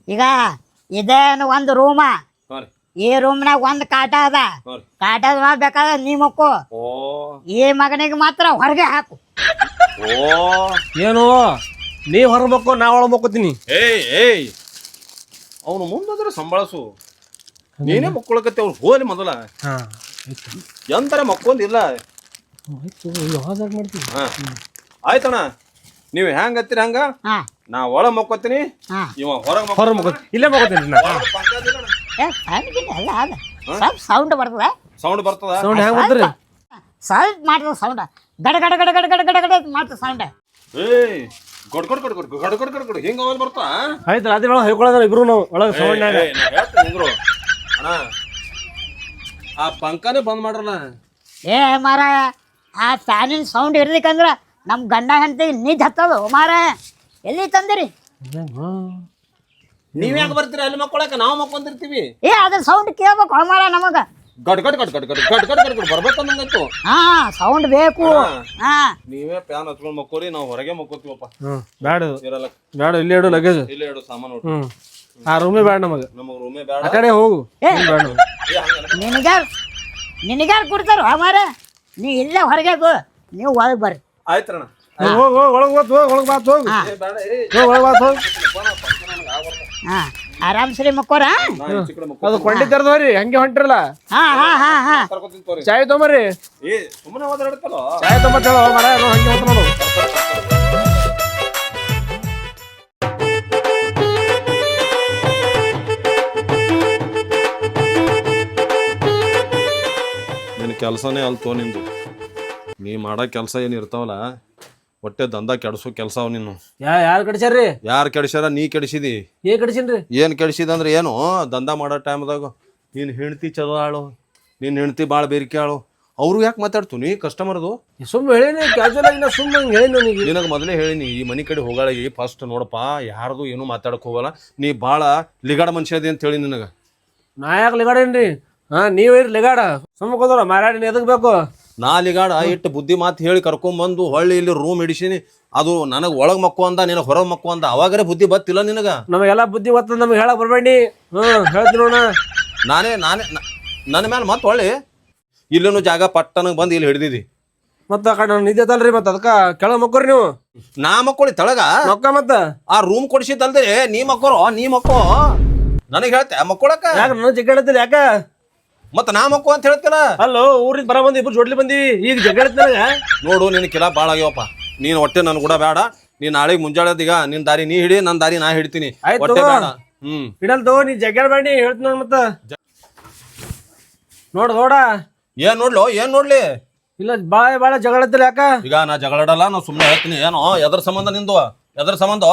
ಈಗ ಇದೇನು ಒಂದು ರೂಮ ಈ ರೂಮ್ನಾಗ ಒಂದು ಕಾಟ ಅದ ಕಾಟದ ಬೇಕಾದ್ರೆ ನೀ ಮಕ್ಕು ಈ ಮಗನಿಗೆ ಮಾತ್ರ ಹೊರಗೆ ಹಾಕು ಏನು ನೀ ಹೊರ ಮಕ್ಕೋ ನಾ ಒಳ ಮಕ್ಕೋತೀನಿ ಏಯ್ ಅವನು ಮುಂದಾದ್ರೆ ಸಂಭಾಳಿಸು ನೀನೇ ಮಕ್ಕಳಕತ್ತೆ ಅವ್ರು ಹೋಲಿ ಮೊದಲ ಎಂತರ ಮಕ್ಕೊಂದಿಲ್ಲ ಮಾಡ್ತೀನಿ. ಆಯ್ತಣ್ಣ ನೀವು ಹೆಂಗ್ ಹತ್ತೀರಿ ಹಂಗ ಹಾ ನಾ ಒಳ ಮಕ್ಕೋತೀನಿ ಹಾ ಇವ ಹೊರಗ್ ಹೊರ ಮಕ್ಕೋ ಇಲ್ಲೇ ಮಕ್ಕೋತೀನಿ ನಾ. ಎಲ್ಲ ಅದ ಸ್ವಲ್ಪ ಸೌಂಡ್ ಬರ್ತದ ಸೌಂಡ್ ಬರ್ತದ ಸೌಂಡ್ ಹೆಂಗ್ ಬರ್ತೀರಿ ಸ್ವಲ್ಪ ಮಾಡ್ತದ ಸೌಂಡ್ ಗಡ ಗಡ ಗಡ ಗಡ ಗಡ ಗಡ ಗಡ ಮಾಡ್ತದ ಸೌಂಡ್ ಏಯ್ ಗಡ್ ಗಡ್ ಗಡ್ ಗಡ್ ಗಡ್ ಗಡ್ ಗಡ್ ಗಡ್ ಹಿಂಗ ಅವಾಗ ಬರ್ತಾ ಆಯ್ತು ರಾತ್ರಿ ಒಳಗೆ ಹೊಯ್ಕೊಳ್ಳೋದ್ರ ಇಬ್ರು ನಾವು ಒಳಗೆ ಸೌಂಡ್ನಾಗ ಅಣ್ಣ ಆ ಪಂಕನೇ ಬಂದ್ ಮಾಡ್ರಲ್ಲ ಏ ಮಾರ ಆ ಫ್ಯಾನಿನ ಸೌಂಡ್ ಇರ್ಲಿಕ್ಕಂದ್ರ ನಮ್ ಗಂಡ ಹೆಂಡತಿ ನಿಜ ಹತ್ತದು ಮಾರ ಎಲ್ಲಿ ತಂದಿರಿ ನೀವ್ ಯಾಕೆ ಬರ್ತೀರಿ ಅಲ್ಲಿ ಮಕ್ಕೊಳಕ ನಾವು ಮಕ್ಕೊಂದಿರ್ತೀವಿ ಏ ಅದ್ರ ಸೌಂಡ್ ಕೇಳ್ಬೇಕು ಮಾರ ನಮಗ ಗಡ್ ಗಡ್ ಗಡ್ ಗಡ್ ಗಡ್ ಗಡ್ ಗಡ್ ಗಡ್ ಗಡ್ ಬರ್ಬೇಕಂದಂಗಾಯ್ತು ಹಾ ಸೌಂಡ್ ಬೇಕು ಹಾ ನೀವೇ ಪ್ಯಾನ್ ಹಚ್ಕೊಂಡ್ ಮಕ್ಕೋರಿ ನಾವು ಹೊರಗೆ ಮಕ್ಕೋತೀವಪ್ಪ ಬ್ಯಾಡ ಇರಲ್ಲ ಬ್ಯಾಡ ಇಲ್ಲೇ ಇಡು ಲಗೇಜ್ ಇಲ್ಲೇ ಇಡು ಸಾಮಾನು ಆ ರೂಮೇ ಬ್ಯಾಡ ನಮಗ ನಮಗ್ ರೂಮೇ ಬೇಡ ಆ ಕಡೆ ಹೋಗು ಏ ನಿನಗ್ಯಾರು ಕೊಡ್ತಾರ ಮಾರ ನೀ ಇಲ್ಲೇ ಹೊರಗೆ ನೀವು ಒಳಗೆ ಬರ್ರಿ ಆಯ್ತಣ್ಣ ಹೋಗ್ ಹೋಗ್ ಒಳಗ್ ಹೋಗ್ ಒಳಗ್ ಬಾತ್ ಹೋಗ್ ಹೋಗ್ ಒಳಗ್ ಬಾತ್ ಹೋಗ್ ಹಾ ಆರಾಮ್ ಸರಿ ಮಕ್ಕೋರ ಅದು ಕೊಂಡಿ ತೆರೆದವ್ರಿ ಹಂಗೆ ಹೊಂಟ್ರಲ್ಲ ಹಾ ಹಾ ಹಾ ಹಾ ಚಾಯ್ ತೊಂಬರ್ರಿ ಏ ಸುಮ್ಮನೆ ಹೋದ್ರಾಡ್ತಲ್ಲ ಚಾಯ್ ತೊಂಬತ್ ಹೇಳೋ ಮರ ಹಂಗೆ ಹೊತ್ತ ನೋಡು ನಿನ್ನ ಕೆಲಸನೇ ಅಲ್ತೋ ನಿಂದು ನೀ ಮಾಡೋ ಕೆಲಸ ಏನು ಇರ್ತಾವಲ್ಲ ಹೊಟ್ಟೆ ದಂಧ ಕೆಡ್ಸೋ ಕೆಲಸ ಅವ ನೀನು ಯಾರು ಕಡಿಸ್ಯಾರ್ರಿ ಯಾರು ಕೆಡಿಸ್ಯಾರ ನೀ ಕೆಡಿಸಿದಿ ಏನ್ ಕಡಿಸಿನ್ರಿ ಏನು ಕೆಡಿಸಿದ ಅಂದ್ರೆ ಏನು ದಂಧ ಮಾಡೋ ಟೈಮ್ದಾಗ ನೀನು ಹೆಂಡ್ತಿ ಚಲೋ ಆಳು ನಿನ್ನ ಹೆಂಡ್ತಿ ಭಾಳ ಬೇರಿಕೆ ಆಳು ಅವ್ರು ಯಾಕೆ ಮಾತಾಡ್ತು ನೀ ಕಸ್ಟಮರ್ದು ಸುಮ್ಮನೆ ಹೇಳೀನಿ ಕ್ಯಾಜುವಲ್ ಆಗಿ ನಾ ಸುಮ್ಮನೆ ಹೇಳಿನಿ ನನಗೆ ನಿನಗೆ ಮೊದಲೇ ಹೇಳಿನಿ ಈ ಮನೆ ಕಡೆ ಹೋಗಾಳಿಗೆ ಫಸ್ಟ್ ನೋಡಪ್ಪ ಯಾರ್ದು ಏನೂ ಮಾತಾಡಕ್ ಹೋಗಲ್ಲ ನೀ ಭಾಳ ಲಿಗಾಡ ಮನುಷ್ಯ ಅದಿ ಅಂತ ಹೇಳಿ ನಿನಗೆ ನಾ ಯಾಕೆ ಲಿಗಾಡೇನ್ರಿ ಹಾ ನೀವೇರಿ ಲಿಗಾಡ ಸುಮ್ಮ ಕೂದೋರ ಮಾರಾಡಿನ ಎದಕ್ ಬೇಕು ನಾ ಲಿಗಾಡ ಇಟ್ಟು ಬುದ್ಧಿ ಮಾತು ಹೇಳಿ ಕರ್ಕೊಂಬಂದು ಹೊಳ್ಳಿ ಇಲ್ಲಿ ರೂಮ್ ಹಿಡಿಸೀನಿ ಅದು ನನಗೆ ಒಳಗೆ ಮಕ್ಕೋ ಅಂದ ನಿನಗೆ ಹೊರಗೆ ಮಕ್ಕೋ ಅಂದ ಅವಾಗರೇ ಬುದ್ಧಿ ಬತ್ತಿಲ್ಲ ನಿನಗೆ ನಮಗೆಲ್ಲ ಬುದ್ಧಿ ಗೊತ್ತ ನಮ್ಗೆ ಹೇಳಕ್ ಬರ್ಬೇಡಿ ಹೇಳ್ತೀನಿ ನೋಡ ನಾನೇ ನನ್ನ ಮೇಲೆ ಮತ್ತೆ ಹೊಳ್ಳಿ ಇಲ್ಲೇನು ಜಾಗ ಪಟ್ಟನಗೆ ಬಂದು ಇಲ್ಲಿ ಹಿಡ್ದಿದಿ ಮತ್ತ ಆ ಕಡೆ ನಾನು ನಿದ್ದೆ ಮತ್ತ ಅದಕ್ಕ ಕೆಳ ಮಕ್ಕೋರಿ ನೀವು ನಾ ಮಕ್ಕೊಳಿ ತಳಗ ಮಕ್ಕ ಮತ್ತ ಆ ರೂಮ್ ಕೊಡಿಸಿದ್ದಲ್ದೆ ನೀ ಮಕ್ಕೋ ನನಗೆ ಹೇಳ್ತೆ ಮಕ್ಕೊಳಕ ಯಾಕ ನನ್ನ ಜಗ್ಗಾಡತ್ತಿಲ್ಲ ಯಾಕ ಮತ್ತೆ ನಾ ಮಕ್ಕೋ ಅಂತ ಹೇಳ್ತಿಲ್ಲ ಅಲ್ಲೋ ಊರಿಂದ ಬರ ಬಂದಿ ಇಬ್ರು ಜೋಡ್ಲಿ ಬಂದಿವಿ ಈಗ ಜಗ್ಗಾಡತ್ತ ನೋಡು ನಿನ್ ಕಿಲ ಭಾಳ ಆಗ್ಯವಪ್ಪ ನೀನು ಹೊಟ್ಟೆ ನನ್ ಕೂಡ ಬೇಡ ನೀನ್ ನಾಳೆಗೆ ಮುಂಜಾಳೆದೀಗ ನಿನ್ ದಾರಿ ನೀ ಹಿಡಿ ನನ್ನ ದಾರಿ ನಾ ಹಿಡ್ತೀನಿ ಆಯ್ತು ಹೊಟ್ಟೆ ಬೇಡ ಇಡಲ್ ತಗೋ ನೀ ಜಗ್ಗಾಡ್ಬೇಡಿ ಹೇಳ್ತೀನಿ ನೋಡ್ ಮತ್ತ ನೋಡ ಏನ್ ನೋಡ್ಲಿ ಇಲ್ಲ ಬಾಳ ಜಗಳತ್ತಿಲ್ಲ ಯಾಕ ಈಗ ನಾ ಜಗಳಾಡಲ್ಲ ನಾ ಸುಮ್ಮನೆ ಹೇಳ್ತೀನಿ ಏನೋ ಎದ್ರ ಸಂಬಂಧ ನಿಂದು ಎದ್ರ ಸಂಬಂಧ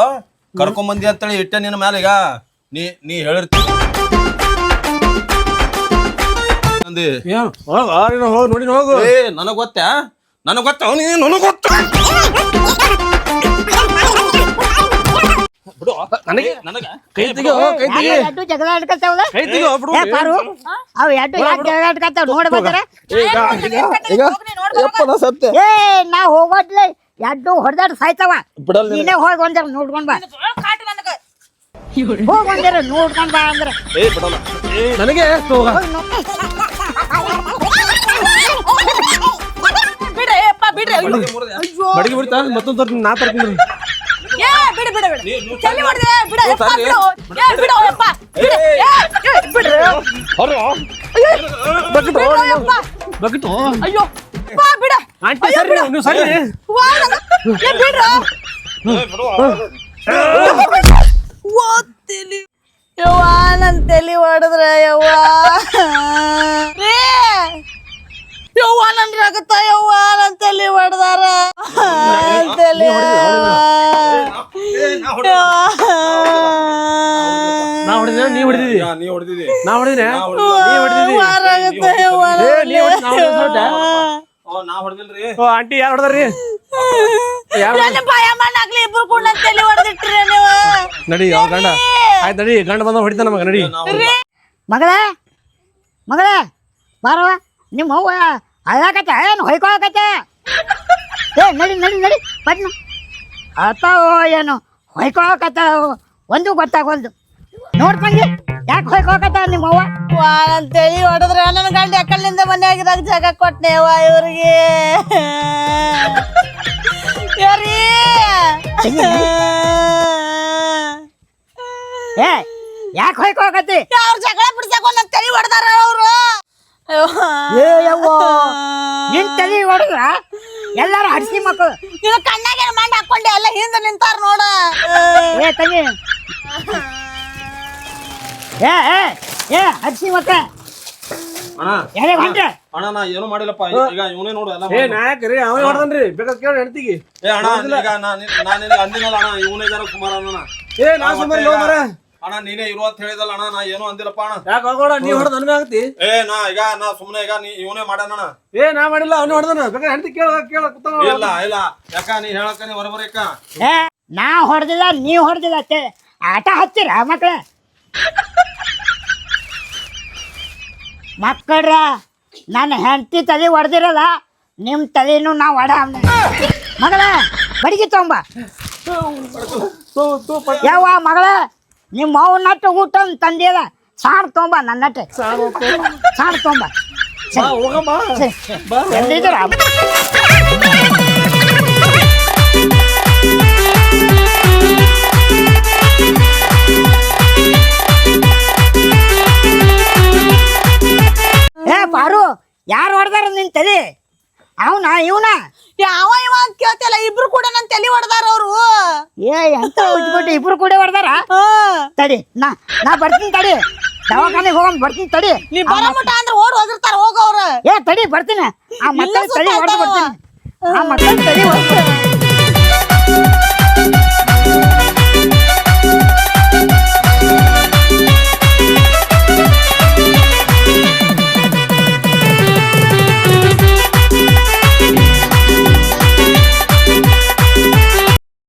ಕರ್ಕೊಂಬಂದಿ ಅಂತೇಳಿ ಇಟ್ಟೆ ನಿನ್ನ ಮೇಲೆ ಈಗ ನೀ ಹೇಳಿರ್ತಿ ಹೋಗಿ ನೋಡಿ ಹೋಗು ಏ ನನಗ್ ಗೊತ್ತ ನನಗ್ ಗೊತ್ತ ಬಿಡು ನನಗೆ ನನಗ ಕೈ ತೆಗಿಯೋ ಕೈ ತೆಗಿ ಎರಡು ಜಗಳ ಆಡ್ಕತ್ತಾವಲ್ಲ ಕೈ ತೆಗಿಯೋ ಬಿಡು ಏ ಪಾರು ಅವ್ ಎರಡು ಯಾಕೆ ಜಗಳ ಆಡ್ಕತ್ತಾವ ನೋಡಿ ಬಂದಾರ ಸತ್ಯ ಏ ನಾ ಹೋಗೋದ್ಲೆ ಎರಡು ಹೊಡೆದಾಡ್ ಸಾಯ್ತಾವ ನೀನೇ ಹೋಗಿ ಒಂದರ ನೋಡ್ಕೊಂಡ್ ಬಾ ಹೋಗ್ ಒಂದರ ನೋಡ್ಕೊಂಡ್ ಬಾ ಅಂದ್ರ ನನಗೆ ಹೋಗ ಬಡಿಗೆ ಬಿಡ್ತಾ ಮತ್ತೊಂದು ತರ್ತೀನಿ ನಾ ತರ್ತೀನಿ ಬಕೆಟು ಅಯ್ಯೋ ಬಿಡ ಆಂಟಿ ಸರಿ ನೀವು ಸರಿ ಯವ್ವ ನನ್ ತಲಿ ಹೊಡೆದ್ರ ಯವ್ವ ಯವ್ವ ನನ್ ರಗತ ಯವ್ವ ನನ್ ತಲಿ ಹೊಡೆದಾರ ತಲಿ ನಾ ಹೊಡೆದ ನೀ ಹೊಡೆದಿದಿ ನೀ ಹೊಡೆದಿದಿ ನಾ ಹೊಡೆದಿನಿ ರಗತ ಯವ್ವ ನಾ ಹೊಡೆದಿಲ್ರಿ ಆಂಟಿ ಯಾರು ಹೊಡೆದ್ರಿ ನನ್ನ ಭಯ ಮಾಡಾಕ್ಲಿ ಇಬ್ರು ಕೂಡ ನನ್ ತಲಿ ಹೊಡೆದಿಟ್ರಿ ನೀವು ನಡಿ ಯಾವ ಗಂಡ ಆಯ್ತು ನಡಿ ಗಂಡ ಬಂದ ಹೊಡಿತಾನ ನಮಗ ನಡಿ ಮಗಳ ಮಗಳ ಬಾರವ ನಿಮ್ಮ ಅವ್ವ ಅಳಾಕತ್ತ ಏನು ಹೊಯ್ಕೊಳಕತ್ತ ಏ ನಡಿ ನಡಿ ನಡಿ ಬಣ್ಣ ಅತ್ತಾವೋ ಏನು ಹೊಯ್ಕೊಳಕತ್ತ ಒಂದು ಗೊತ್ತಾಗೋಲ್ದು ನೋಡ್ತಂಗಿ ಯಾಕೆ ಹೊಯ್ಕೊಳಕತ್ತ ನಿಮ್ಮ ಅವ್ವ ವಾ ನನ್ ತಲಿ ಹೊಡೆದ್ರ ನನ್ನ ಗಂಡ ಎಕ್ಕಳಿಂದ ಮನ್ಯಾಗಿದಾಗ ಜಾಗ ಕೊಟ್ನೆ ಯವ್ವ ಇವ್ರಿಗೆ ಏ ಯಾಕೆ ಹೊಯ್ಕೊಳಕತ್ತಿ ಅವ್ರ ಜಗಳ ಬಿಡ್ಸಕ್ ನನ್ ತಲಿ ಹೊಡೆದಾರ ಅವ್ರು ಏ ಯವ್ವ ನಿನ್ ತಲೆ ಹೊಡೆದ್ರ ಎಲ್ಲಾರು ಹಡ್ಸಿ ಮಕ್ಕಳು ನೀನು ಕಣ್ಣಾಗ ಮಂಡ್ ಹಾಕೊಂಡೆ ಎಲ್ಲ ಹಿಂದೆ ನಿಂತಾರ ನೋಡ ಏ ತಂಗಿ ಏ ಏ ಏ ಹಡ್ಸಿ ಮಕ್ಕ ಅಣ್ಣ ಯಾರೇ ಹೊಂಟ್ರೆ ಅಣ್ಣ ನಾ ಏನು ಮಾಡಿಲ್ಲಪ್ಪ ಈಗ ಇವನೇ ನೋಡು ಎಲ್ಲ ಏ ನಾಯಕ್ ರೀ ಅವೇ ಹೊಡೆದನ್ರಿ ಬೇಕಾದ್ ಕೇಳಿ ಹೆಣ್ತಿಗೆ ಏ ಅಣ್ಣ ಈಗ ನಾನು ಅಂದಿನಲ್ಲ ಅಣ್ಣ ಇವನೇ ಜರ ಕುಮಾರ ಅಣ್ಣ ಏ ನಾ ಸುಮ್ಮನೆ ಲೋಮರ ಅಣ್ಣ ನೀನೇ ಇರು ಅಂತ ಹೇಳಿದಲ್ಲ ಅಣ್ಣ ನಾ ಏನು ಅಂದಿಲ್ಲಪ್ಪ ಅಣ್ಣ ಯಾಕೆ ಹೋಗೋಣ ನೀ ಹೊಡೆದ ನನ್ಮೆ ಆಗತಿ ಏ ನಾ ಸುಮ್ಮನೆ ಈಗ ನೀ ಇವನೇ ಮಾಡ್ಯಾನ ಏ ನಾ ಮಾಡಿಲ್ಲ ಅವನು ಹೊಡೆದನ ಬೇಕಾದ್ರೆ ಹೆಣ್ತಿ ಕೇಳ ಕೇಳ ಇಲ್ಲ ಇಲ್ಲ ಯಾಕ ನೀ ಹೇಳಕ್ಕ ನೀ ಹೊರಬರಕ್ಕ ಏ ನಾ ಹೊಡೆದಿಲ್ಲ ನೀ ಹೊಡೆದಿಲ್ಲ ಆಟ ಹಚ್ಚಿರ ಮಕ್ಳ ಮಕ್ಕಳ್ರ ನನ್ನ ಹೆಂಡತಿ ತಲೆ ಹೊಡೆದಿರಲ್ಲ ನಿಮ್ಮ ತಲೆನೂ ನಾ ಹೊಡ ಮಗಳ ಬಡಿಗೆ ತೊಂಬ ಯಾವ ಮಗಳ ನಿಮ್ಮ ಮಾವು ನಟ್ಟು ಊಟ ತಂದಿಯದ ಸಾರು ತೊಂಬ ನನ್ನ ನಟ್ಟೆ ಸಾರು ತೊಂಬ ಎಲ್ಲಿದ್ದೀರ ಏ ಪಾರು ಯಾರು ಹೊಡೆದಾರ ನಿನ್ ತಲೆ ಅವನ ಇವನ ಯಾವ ಇವ ಅಂತ ಕೇಳ್ತಿಲ್ಲ ಇಬ್ರು ಕೂಡ ನನ್ ತಲಿ ಹೊಡೆದಾರ ಅವ್ರು ಏ ಎಂತ ಉಜ್ಬಿಟ್ಟು ಇಬ್ರು ಕೂಡ ಹೊಡೆದಾರ ತಡಿ ನಾ ಬರ್ತೀನಿ ತಡಿ ದವಾಖಾನೆಗೆ ಹೋಗಮ್ ಬರ್ತೀನಿ ತಡಿ ನೀ ಬರಮುಟ ಅಂದ್ರೆ ಓಡ್ ಹೋಗಿರ್ತಾರ ಹೋಗವ್ರ ಏ ತಡಿ ಬರ್ತೀನಿ ಆ ಮಕ್ಕಳ ತಡಿ ಹೊಡೆದು ಬರ್ತೀನಿ ಆ ಮಕ್ಕಳ ತಡಿ ಹೊಡೆದು